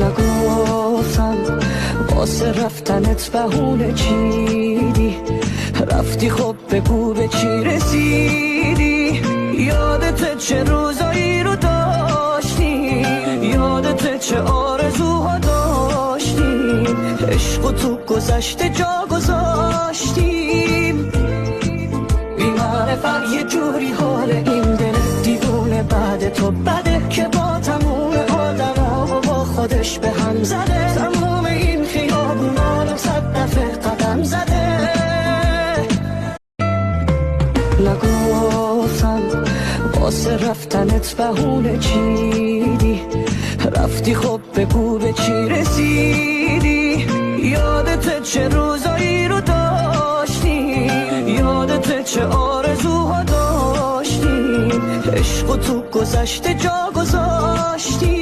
نگفتم واسه رفتنت بهونه چیدی، رفتی خب بگو به چی رسیدی. یادت چه روزایی رو داشتی، یادت چه آرزوها داشتیم، عشق و تو گذشته جا گذاشتیم. بی معرفت یه جوری حال این دل دیوونه بعد تو بده که با تموم آدم با خودش به هم زده. تموم این خیابونانم 100 دفعه قدم زده. نگفتم واسه رفتنت بهونه چیدی، رفتی خب بگو به چی رسیدی. یادت چه روزایی رو داشتی، یادت چه آرزوها داشتیم، عشق و تو گذشته جا گذاشتی.